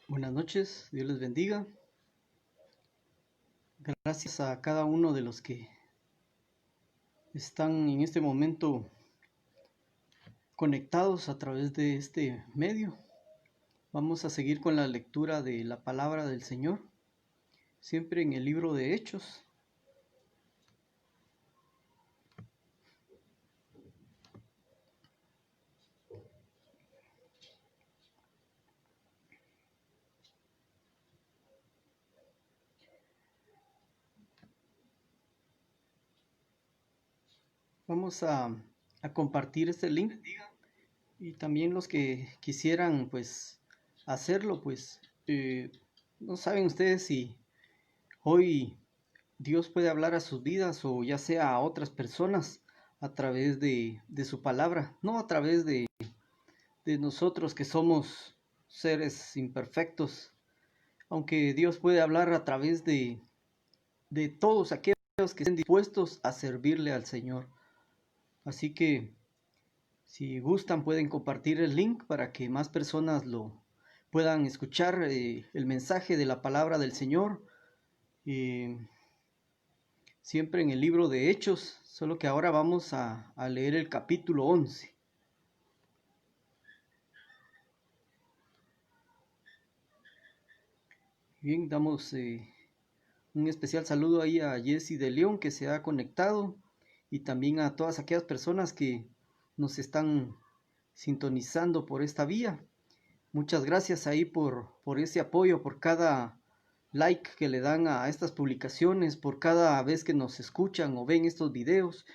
Buenas noches, Dios les bendiga. Gracias a cada uno de los que están en este momento conectados a través de este medio. Vamos a seguir con la lectura de la palabra del Señor, siempre en el libro de Hechos. Vamos a compartir este link y también los que quisieran pues hacerlo, pues no saben ustedes si hoy Dios puede hablar a sus vidas o ya sea a otras personas a través de su palabra, no a través de nosotros que somos seres imperfectos, aunque Dios puede hablar a través de todos aquellos que estén dispuestos a servirle al Señor. Así que si gustan pueden compartir el link para que más personas lo puedan escuchar, el mensaje de la palabra del Señor. Siempre en el libro de Hechos, solo que ahora vamos a leer el capítulo 11. Bien, damos un especial saludo ahí a Jessy de León que se ha conectado y también a todas aquellas personas que nos están sintonizando por esta vía. Muchas gracias ahí por ese apoyo, por cada like que le dan a estas publicaciones, por cada vez que nos escuchan o ven estos videos,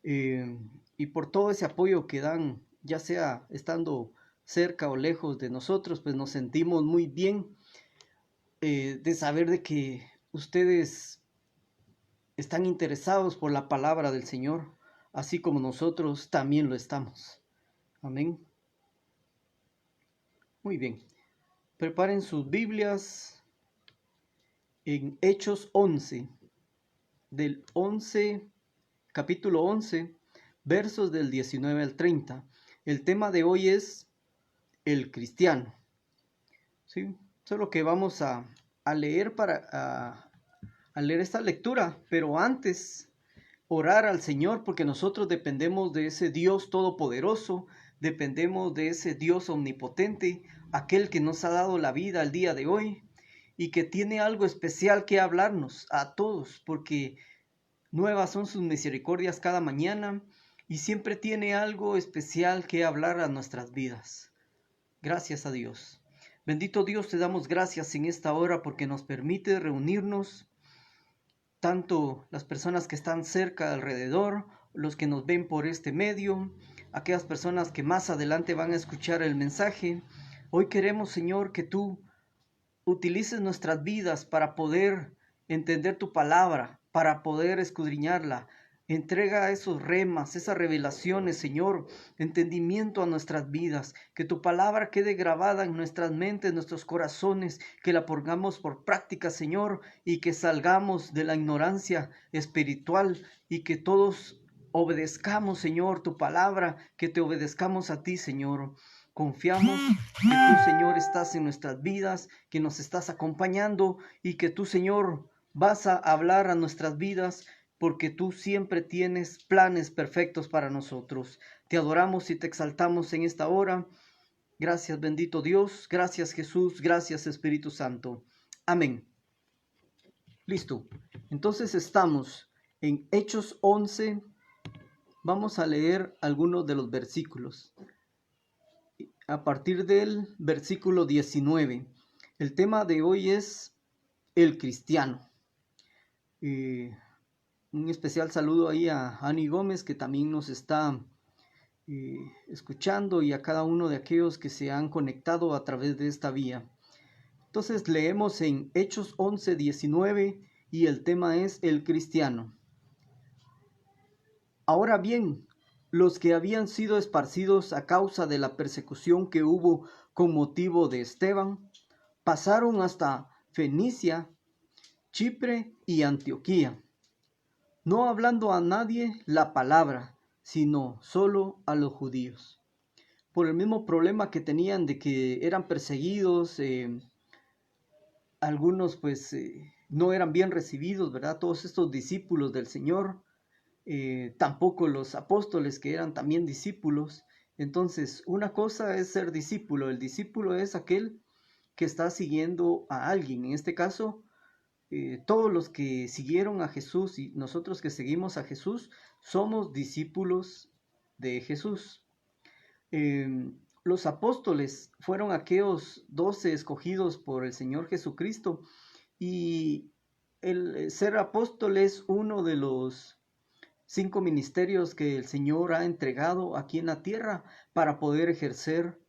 y por todo ese apoyo que dan, ya sea estando cerca o lejos de nosotros, pues nos sentimos muy bien de saber de que ustedes están interesados por la palabra del Señor, así como nosotros también lo estamos. Amén. Muy bien. Preparen sus Biblias en Hechos 11, del 11, capítulo 11, versos del 19 al 30. El tema de hoy es el cristiano. ¿Sí? Solo que vamos a leer a leer esta lectura, pero antes orar al Señor, porque nosotros dependemos de ese Dios todopoderoso, dependemos de ese Dios omnipotente, aquel que nos ha dado la vida al día de hoy y que tiene algo especial que hablarnos a todos, porque nuevas son sus misericordias cada mañana y siempre tiene algo especial que hablar a nuestras vidas. Gracias a Dios. Bendito Dios, te damos gracias en esta hora porque nos permite reunirnos, tanto las personas que están cerca alrededor, los que nos ven por este medio, aquellas personas que más adelante van a escuchar el mensaje. Hoy queremos, Señor, que tú utilices nuestras vidas para poder entender tu palabra, para poder escudriñarla. Entrega esos remas, esas revelaciones, Señor, entendimiento a nuestras vidas, que tu palabra quede grabada en nuestras mentes, nuestros corazones, que la pongamos por práctica, Señor, y que salgamos de la ignorancia espiritual y que todos obedezcamos, Señor, tu palabra, que te obedezcamos a ti, Señor. Confiamos que tú, Señor, estás en nuestras vidas, que nos estás acompañando y que tú, Señor, vas a hablar a nuestras vidas porque tú siempre tienes planes perfectos para nosotros. Te adoramos y te exaltamos en esta hora. Gracias, bendito Dios. Gracias, Jesús. Gracias, Espíritu Santo. Amén. Listo. Entonces estamos en Hechos 11. Vamos a leer algunos de los versículos. A partir del versículo 19. El tema de hoy es el cristiano. Un especial saludo ahí a Ani Gómez, que también nos está escuchando, y a cada uno de aquellos que se han conectado a través de esta vía. Entonces leemos en Hechos 11, 19 y el tema es el cristiano. Ahora bien, los que habían sido esparcidos a causa de la persecución que hubo con motivo de Esteban, pasaron hasta Fenicia, Chipre y Antioquía, no hablando a nadie la palabra, sino solo a los judíos. Por el mismo problema que tenían de que eran perseguidos, algunos pues no eran bien recibidos, ¿verdad? Todos estos discípulos del Señor, tampoco los apóstoles que eran también discípulos. Entonces, una cosa es ser discípulo, el discípulo es aquel que está siguiendo a alguien, en este caso, todos los que siguieron a Jesús y nosotros que seguimos a Jesús somos discípulos de Jesús. Los apóstoles fueron aquellos 12 escogidos por el Señor Jesucristo y el ser apóstol es uno de los 5 ministerios que el Señor ha entregado aquí en la tierra para poder ejercer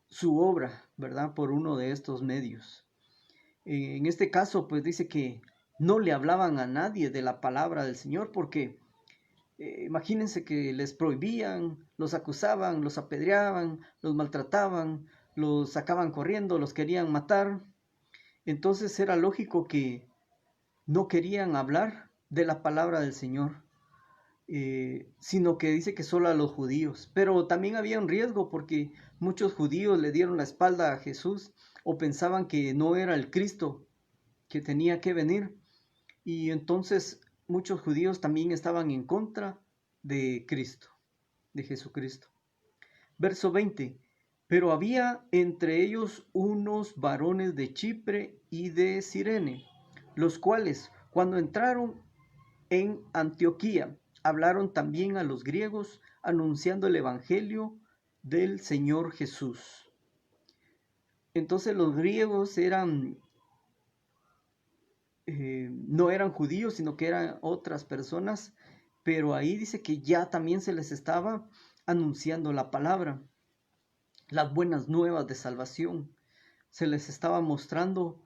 su obra, ¿verdad? Por uno de estos medios. En este caso, pues dice que no le hablaban a nadie de la palabra del Señor porque imagínense que les prohibían, los acusaban, los apedreaban, los maltrataban, los sacaban corriendo, los querían matar. Entonces era lógico que no querían hablar de la palabra del Señor, sino que dice que solo a los judíos. Pero también había un riesgo porque muchos judíos le dieron la espalda a Jesús o pensaban que no era el Cristo que tenía que venir. Y entonces muchos judíos también estaban en contra de Cristo, de Jesucristo. Verso 20. Pero había entre ellos unos varones de Chipre y de Cirene, los cuales, cuando entraron en Antioquía, hablaron también a los griegos, anunciando el evangelio del Señor Jesús. Entonces los griegos no eran judíos, sino que eran otras personas, pero ahí dice que ya también se les estaba anunciando la palabra, las buenas nuevas de salvación. Se les estaba mostrando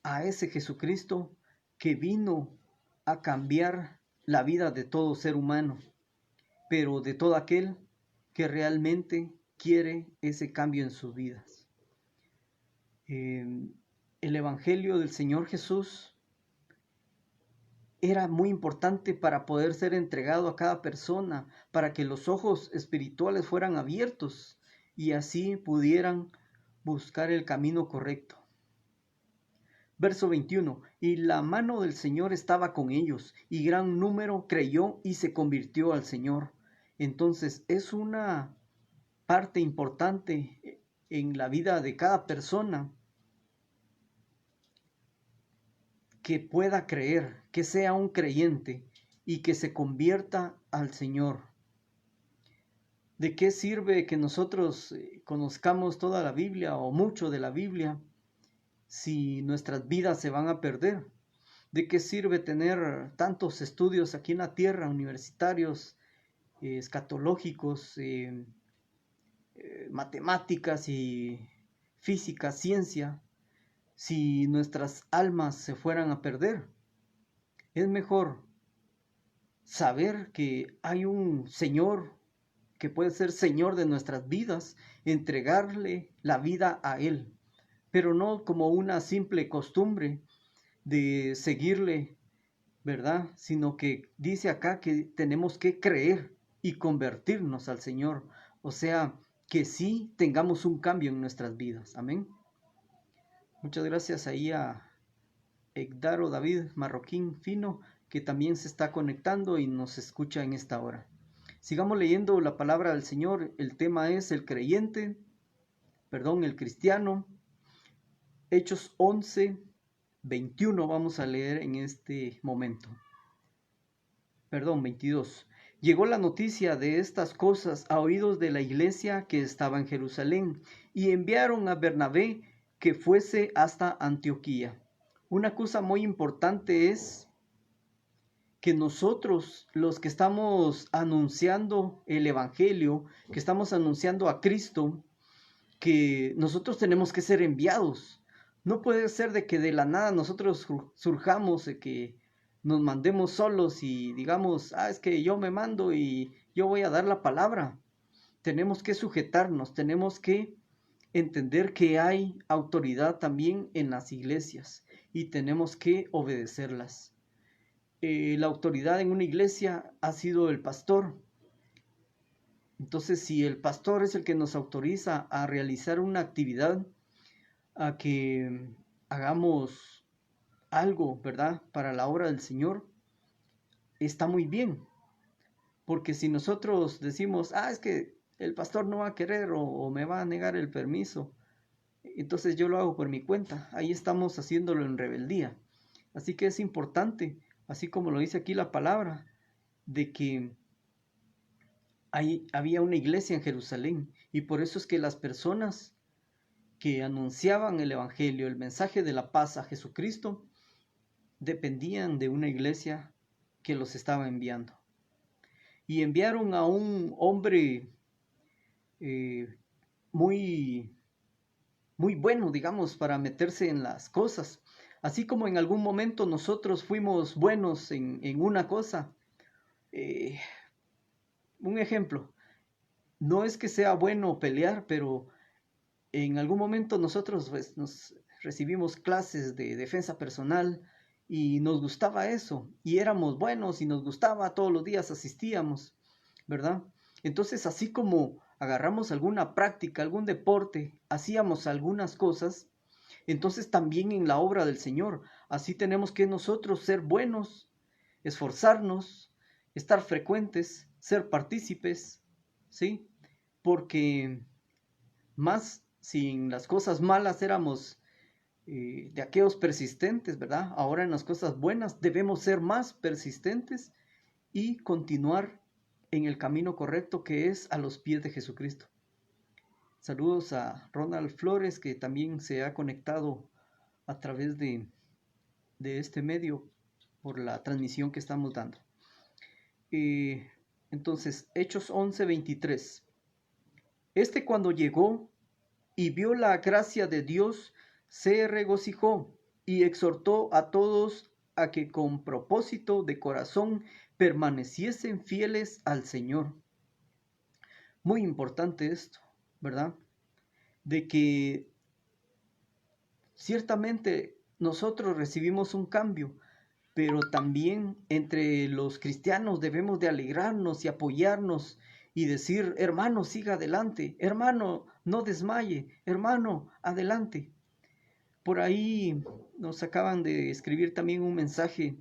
a ese Jesucristo que vino a cambiar la vida de todo ser humano, pero de todo aquel que realmente quiere ese cambio en sus vidas. El Evangelio del Señor Jesús era muy importante para poder ser entregado a cada persona, para que los ojos espirituales fueran abiertos y así pudieran buscar el camino correcto. Verso 21. Y la mano del Señor estaba con ellos, y gran número creyó y se convirtió al Señor. Entonces es una parte importante en la vida de cada persona que pueda creer, que sea un creyente y que se convierta al Señor. ¿De qué sirve que nosotros conozcamos toda la Biblia o mucho de la Biblia si nuestras vidas se van a perder? ¿De qué sirve tener tantos estudios aquí en la tierra, universitarios, escatológicos, matemáticas y física, ciencia, si nuestras almas se fueran a perder? Es mejor saber que hay un Señor que puede ser Señor de nuestras vidas, entregarle la vida a Él, pero no como una simple costumbre de seguirle, ¿verdad? Sino que dice acá que tenemos que creer y convertirnos al Señor, o sea, que sí tengamos un cambio en nuestras vidas. Amén. Muchas gracias ahí a Egdaro David Marroquín Fino, que también se está conectando y nos escucha en esta hora. Sigamos leyendo la palabra del Señor. El tema es el cristiano. Hechos 11, 21 vamos a leer en este momento. 22. Llegó la noticia de estas cosas a oídos de la iglesia que estaba en Jerusalén, y enviaron a Bernabé que fuese hasta Antioquía. Una cosa muy importante es que nosotros, los que estamos anunciando el Evangelio, que estamos anunciando a Cristo, que nosotros tenemos que ser enviados. No puede ser de que de la nada nosotros surjamos, de que nos mandemos solos y digamos, es que yo me mando y yo voy a dar la palabra. Tenemos que sujetarnos, tenemos que entender que hay autoridad también en las iglesias y tenemos que obedecerlas. La autoridad en una iglesia ha sido el pastor. Entonces, si el pastor es el que nos autoriza a realizar una actividad, a que hagamos algo, ¿verdad? Para la obra del Señor, está muy bien. Porque si nosotros decimos, es que el pastor no va a querer o me va a negar el permiso, entonces yo lo hago por mi cuenta. Ahí estamos haciéndolo en rebeldía. Así que es importante, así como lo dice aquí la palabra, de que había una iglesia en Jerusalén y por eso es que las personas que anunciaban el Evangelio, el mensaje de la paz a Jesucristo, dependían de una iglesia que los estaba enviando. Y enviaron a un hombre eh, muy, muy bueno, digamos, para meterse en las cosas. Así como en algún momento nosotros fuimos buenos en una cosa. Eh, un ejemplo, no es que sea bueno pelear, pero en algún momento nosotros pues, nos recibimos clases de defensa personal y nos gustaba eso y éramos buenos y nos gustaba, todos los días asistíamos, ¿verdad? Entonces así como agarramos alguna práctica, algún deporte, hacíamos algunas cosas, entonces también en la obra del Señor, así tenemos que nosotros ser buenos, esforzarnos, estar frecuentes, ser partícipes, ¿sí? Porque más si en las cosas malas éramos de aquellos persistentes, ¿verdad? Ahora en las cosas buenas debemos ser más persistentes y continuar en el camino correcto que es a los pies de Jesucristo. Saludos a Ronald Flores, que también se ha conectado a través de este medio por la transmisión que estamos dando. Entonces, Hechos 11:23. Este cuando llegó y vio la gracia de Dios, se regocijó y exhortó a todos a que con propósito de corazón permaneciesen fieles al Señor. Muy importante esto, ¿verdad? De que ciertamente nosotros recibimos un cambio, pero también entre los cristianos debemos de alegrarnos y apoyarnos y decir, hermano, siga adelante, hermano, no desmaye, hermano, adelante. Por ahí nos acaban de escribir también un mensaje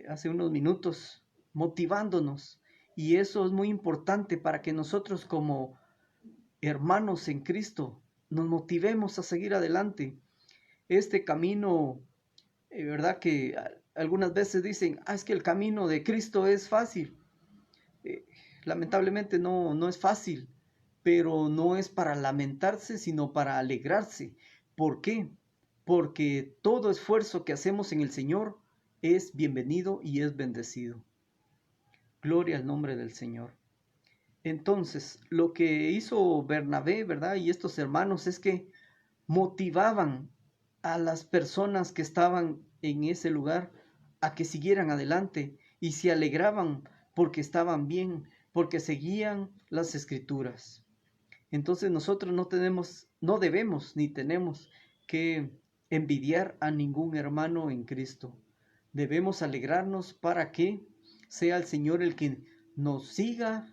hace unos minutos motivándonos y eso es muy importante para que nosotros como hermanos en Cristo nos motivemos a seguir adelante. Este camino, ¿verdad? Que algunas veces dicen, es que el camino de Cristo es fácil. Eh, Lamentablemente no es fácil, pero no es para lamentarse, sino para alegrarse. ¿Por qué? Porque todo esfuerzo que hacemos en el Señor es bienvenido y es bendecido. Gloria al nombre del Señor. Entonces, lo que hizo Bernabé, ¿verdad? Y estos hermanos es que motivaban a las personas que estaban en ese lugar a que siguieran adelante y se alegraban porque estaban bien, porque seguían las escrituras. Entonces nosotros no debemos ni tenemos que envidiar a ningún hermano en Cristo. Debemos alegrarnos para que sea el Señor el que nos siga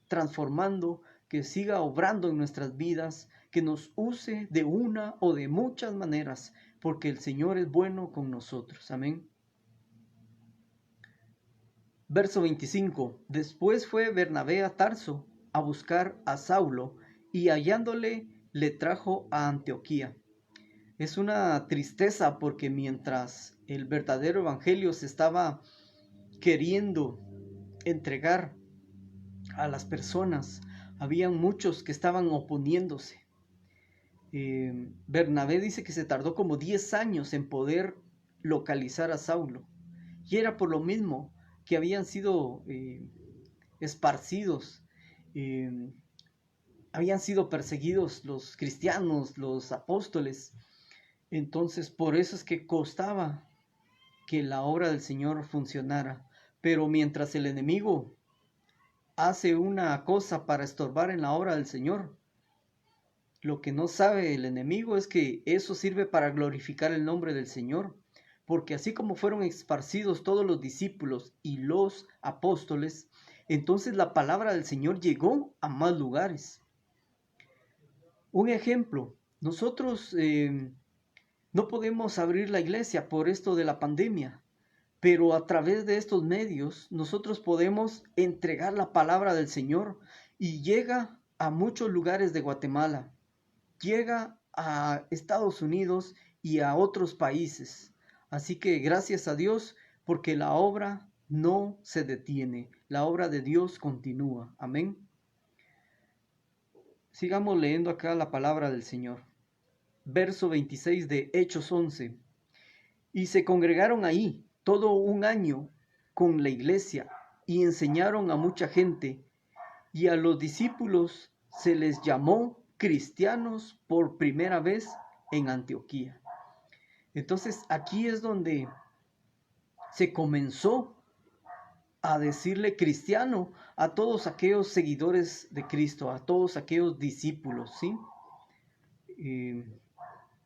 transformando, que siga obrando en nuestras vidas, que nos use de una o de muchas maneras, porque el Señor es bueno con nosotros. Amén. Verso 25. Después fue Bernabé a Tarso a buscar a Saulo y hallándole le trajo a Antioquía. Es una tristeza porque mientras el verdadero evangelio se estaba queriendo entregar a las personas, habían muchos que estaban oponiéndose. Bernabé dice que se tardó como 10 años en poder localizar a Saulo. Y era por lo mismo que habían sido esparcidos, eh, habían sido perseguidos los cristianos, los apóstoles. Entonces por eso es que costaba que la obra del Señor funcionara. Pero mientras el enemigo hace una cosa para estorbar en la obra del Señor, lo que no sabe el enemigo es que eso sirve para glorificar el nombre del Señor, porque así como fueron esparcidos todos los discípulos y los apóstoles, entonces la palabra del Señor llegó a más lugares. Un ejemplo, Nosotros no podemos abrir la iglesia por esto de la pandemia, pero a través de estos medios nosotros podemos entregar la palabra del Señor y llega a muchos lugares de Guatemala, llega a Estados Unidos y a otros países. Así que gracias a Dios porque la obra no se detiene, la obra de Dios continúa. Amén. Sigamos leyendo acá la palabra del Señor. Verso 26 de Hechos 11. Y se congregaron ahí todo un año con la iglesia y enseñaron a mucha gente, y a los discípulos se les llamó cristianos por primera vez en Antioquía. Entonces aquí es donde se comenzó a decirle cristiano a todos aquellos seguidores de Cristo, a todos aquellos discípulos, ¿sí?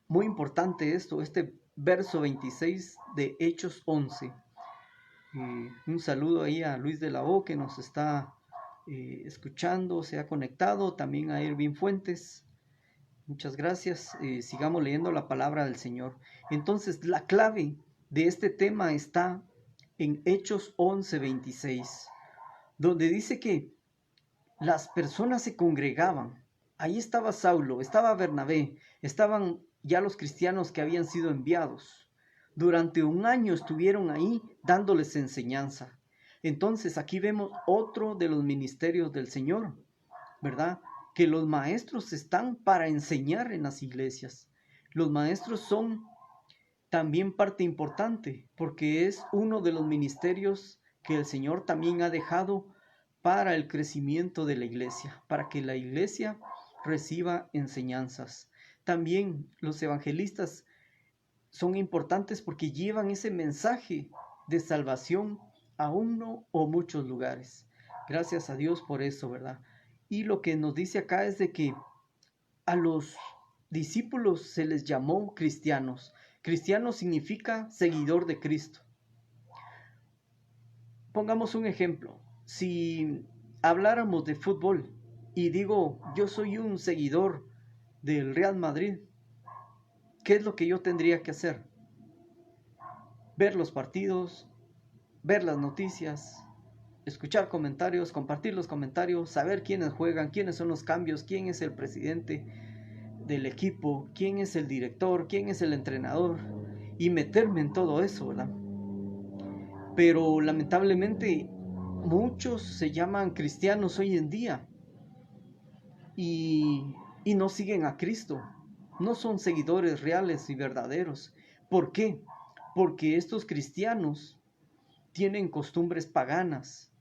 Muy importante esto, este verso 26 de Hechos 11. Un saludo ahí a Luis de la O que nos está escuchando, se ha conectado, también a Irving Fuentes. Muchas gracias. Sigamos leyendo la palabra del Señor. Entonces, la clave de este tema está en Hechos 11:26, donde dice que las personas se congregaban. Ahí estaba Saulo, estaba Bernabé, estaban ya los cristianos que habían sido enviados. Durante un año estuvieron ahí dándoles enseñanza. Entonces aquí vemos otro de los ministerios del Señor, ¿verdad? Que los maestros están para enseñar en las iglesias. Los maestros son también parte importante porque es uno de los ministerios que el Señor también ha dejado para el crecimiento de la iglesia, para que la iglesia reciba enseñanzas. También los evangelistas son importantes porque llevan ese mensaje de salvación a uno o muchos lugares. Gracias a Dios por eso, ¿verdad? Y lo que nos dice acá es de que a los discípulos se les llamó cristianos. Cristiano significa seguidor de Cristo. Pongamos un ejemplo. Si habláramos de fútbol y digo, yo soy un seguidor del Real Madrid, ¿qué es lo que yo tendría que hacer? Ver los partidos, ver las noticias, escuchar comentarios, compartir los comentarios, saber quiénes juegan, quiénes son los cambios, quién es el presidente del equipo, quién es el director, quién es el entrenador, y meterme en todo eso, ¿verdad? Pero lamentablemente muchos se llaman cristianos hoy en día y no siguen a Cristo, no son seguidores reales y verdaderos. ¿Por qué? Porque estos cristianos tienen costumbres paganas,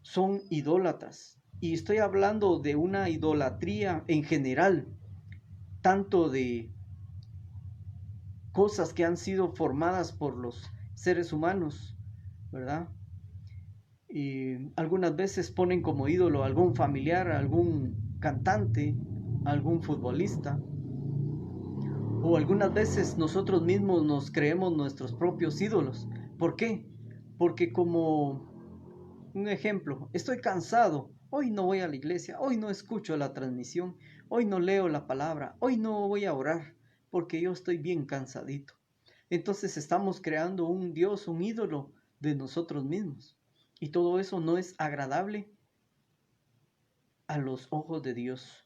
son idólatras. Y estoy hablando de una idolatría en general, tanto de cosas que han sido formadas por los seres humanos, ¿verdad? Y algunas veces ponen como ídolo a algún familiar, a algún cantante, a algún futbolista. O algunas veces nosotros mismos nos creemos nuestros propios ídolos. ¿Por qué? Porque como un ejemplo, estoy cansado, hoy no voy a la iglesia, hoy no escucho la transmisión, hoy no leo la palabra, hoy no voy a orar, porque yo estoy bien cansadito. Entonces estamos creando un Dios, un ídolo de nosotros mismos. Y todo eso no es agradable a los ojos de Dios.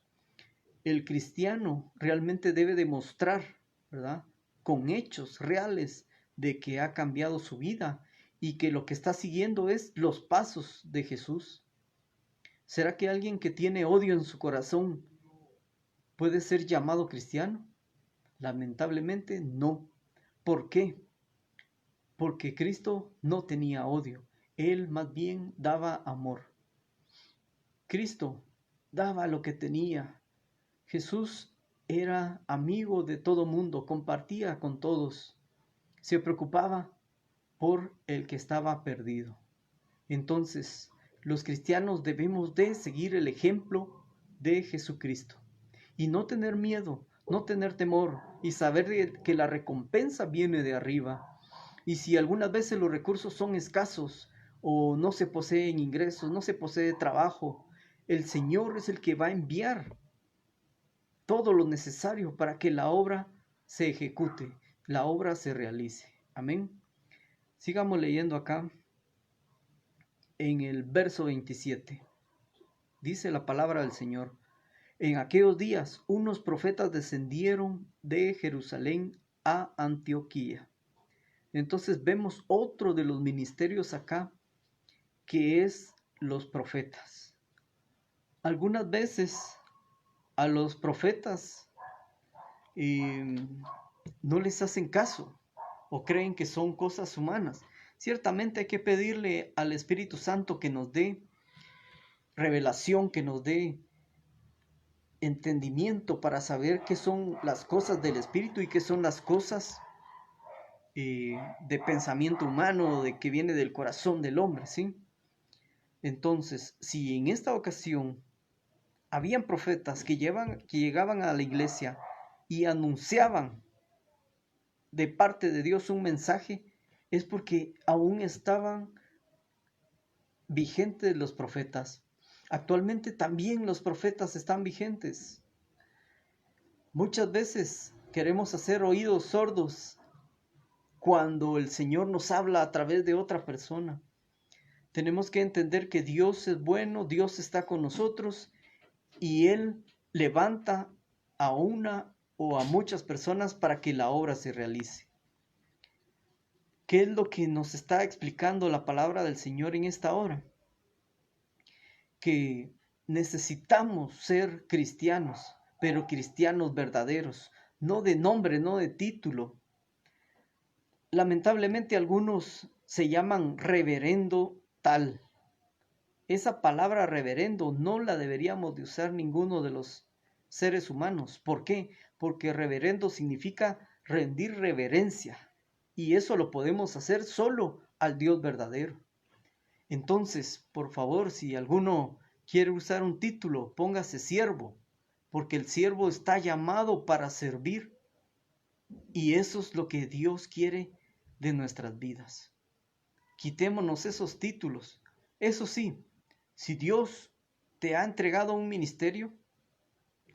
El cristiano realmente debe demostrar, ¿verdad?, con hechos reales de que ha cambiado su vida y que lo que está siguiendo es los pasos de Jesús. ¿Será que alguien que tiene odio en su corazón puede ser llamado cristiano? Lamentablemente no. ¿Por qué? Porque Cristo no tenía odio. Él más bien daba amor. Cristo daba lo que tenía. Jesús era amigo de todo mundo, compartía con todos. Se preocupaba por el que estaba perdido. Entonces, los cristianos debemos de seguir el ejemplo de Jesucristo y no tener miedo, no tener temor y saber que la recompensa viene de arriba. Y si algunas veces los recursos son escasos o no se poseen ingresos, no se posee trabajo, el Señor es el que va a enviar todo lo necesario para que la obra se ejecute, la obra se realice. Amén. Sigamos leyendo acá en el verso 27. Dice la palabra del Señor: en aquellos días unos profetas descendieron de Jerusalén a Antioquía. Entonces vemos otro de los ministerios acá, que es los profetas. Algunas veces a los profetas no les hacen caso o creen que son cosas humanas. Ciertamente hay que pedirle al Espíritu Santo que nos dé revelación, que nos dé entendimiento para saber qué son las cosas del Espíritu y qué son las cosas de pensamiento humano, de que viene del corazón del hombre, ¿sí? Entonces, si en esta ocasión habían profetas que llegaban a la iglesia y anunciaban de parte de Dios un mensaje, es porque aún estaban vigentes los profetas. Actualmente también los profetas están vigentes. Muchas veces queremos hacer oídos sordos cuando el Señor nos habla a través de otra persona. Tenemos que entender que Dios es bueno, Dios está con nosotros y Él levanta a una o a muchas personas para que la obra se realice. ¿Qué es lo que nos está explicando la palabra del Señor en esta hora? Que necesitamos ser cristianos, pero cristianos verdaderos, no de nombre, no de título. Lamentablemente algunos se llaman reverendo tal. Esa palabra reverendo no la deberíamos de usar ninguno de los seres humanos. ¿Por qué? Porque reverendo significa rendir reverencia. Y eso lo podemos hacer solo al Dios verdadero. Entonces, por favor, si alguno quiere usar un título, póngase siervo, porque el siervo está llamado para servir. Y eso es lo que Dios quiere de nuestras vidas. Quitémonos esos títulos. Eso sí, si Dios te ha entregado un ministerio,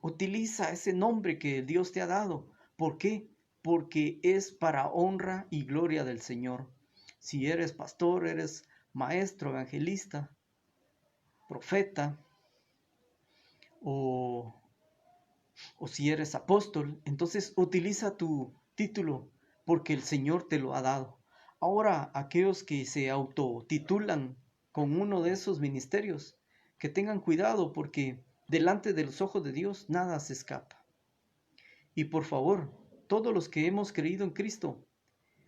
utiliza ese nombre que Dios te ha dado. ¿Por qué? Porque es para honra y gloria del Señor. Si eres pastor, eres maestro, evangelista, profeta, o si eres apóstol, entonces utiliza tu título porque el Señor te lo ha dado. Ahora, aquellos que se autotitulan con uno de esos ministerios, que tengan cuidado porque delante de los ojos de Dios nada se escapa. Y por favor, todos los que hemos creído en Cristo,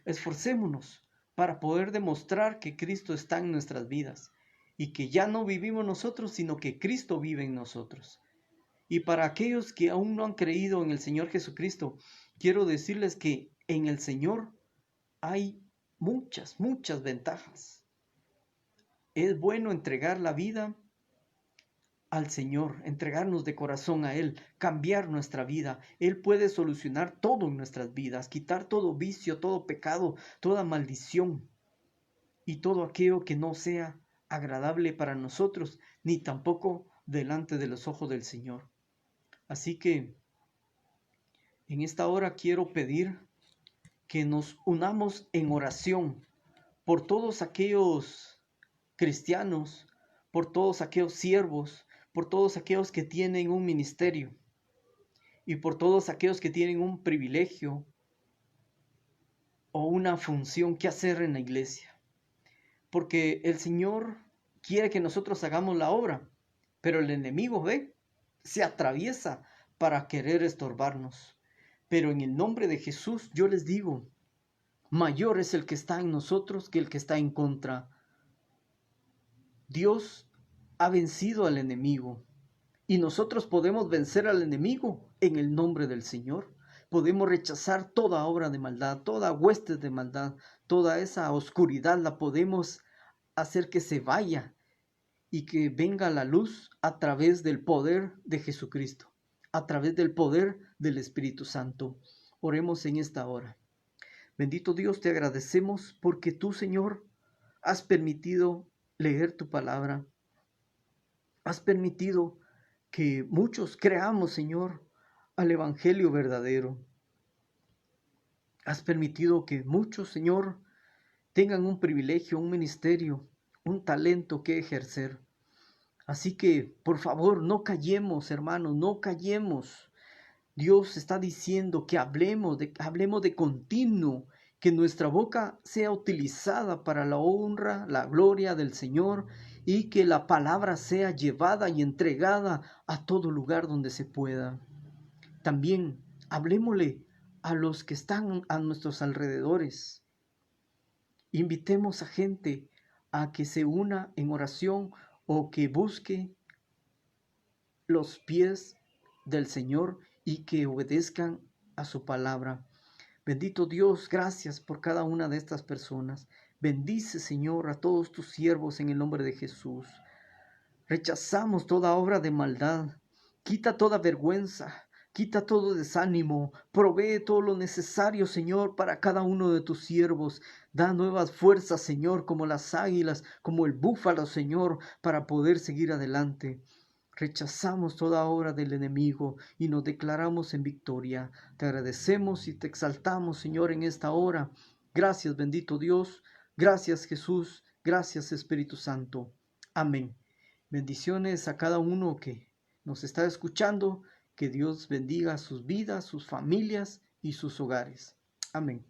esforcémonos para poder demostrar que Cristo está en nuestras vidas y que ya no vivimos nosotros, sino que Cristo vive en nosotros. Y para aquellos que aún no han creído en el Señor Jesucristo, quiero decirles que en el Señor hay muchas ventajas. Es bueno entregar la vida al Señor, entregarnos de corazón a Él, cambiar nuestra vida. Él puede solucionar todo en nuestras vidas, quitar todo vicio, todo pecado, toda maldición y todo aquello que no sea agradable para nosotros, ni tampoco delante de los ojos del Señor. Así que en esta hora quiero pedir que nos unamos en oración por todos aquellos cristianos, por todos aquellos siervos, por todos aquellos que tienen un ministerio y por todos aquellos que tienen un privilegio o una función que hacer en la iglesia. Porque el Señor quiere que nosotros hagamos la obra, pero el enemigo, se atraviesa para querer estorbarnos. Pero en el nombre de Jesús yo les digo, mayor es el que está en nosotros que el que está en contra. Dios ha vencido al enemigo y nosotros podemos vencer al enemigo en el nombre del Señor. Podemos rechazar toda obra de maldad, toda hueste de maldad, toda esa oscuridad la podemos hacer que se vaya y que venga la luz a través del poder de Jesucristo, a través del poder del Espíritu Santo. Oremos en esta hora. Bendito Dios, te agradecemos porque tú, Señor, has permitido leer tu palabra. Has permitido que muchos creamos, Señor, al Evangelio verdadero. Has permitido que muchos, Señor, tengan un privilegio, un ministerio, un talento que ejercer. Así que, por favor, no callemos, hermanos, no callemos. Dios está diciendo que hablemos de continuo, que nuestra boca sea utilizada para la honra, la gloria del Señor, y que la palabra sea llevada y entregada a todo lugar donde se pueda. También hablemosle a los que están a nuestros alrededores. Invitemos a gente a que se una en oración o que busque los pies del Señor y que obedezcan a su palabra. Bendito Dios, gracias por cada una de estas personas. Bendice, Señor, a todos tus siervos en el nombre de Jesús. Rechazamos toda obra de maldad. Quita toda vergüenza. Quita todo desánimo. Provee todo lo necesario, Señor, para cada uno de tus siervos. Da nuevas fuerzas, Señor, como las águilas, como el búfalo, Señor, para poder seguir adelante. Rechazamos toda obra del enemigo y nos declaramos en victoria. Te agradecemos y te exaltamos, Señor, en esta hora. Gracias, bendito Dios. Gracias, Jesús. Gracias, Espíritu Santo. Amén. Bendiciones a cada uno que nos está escuchando. Que Dios bendiga sus vidas, sus familias y sus hogares. Amén.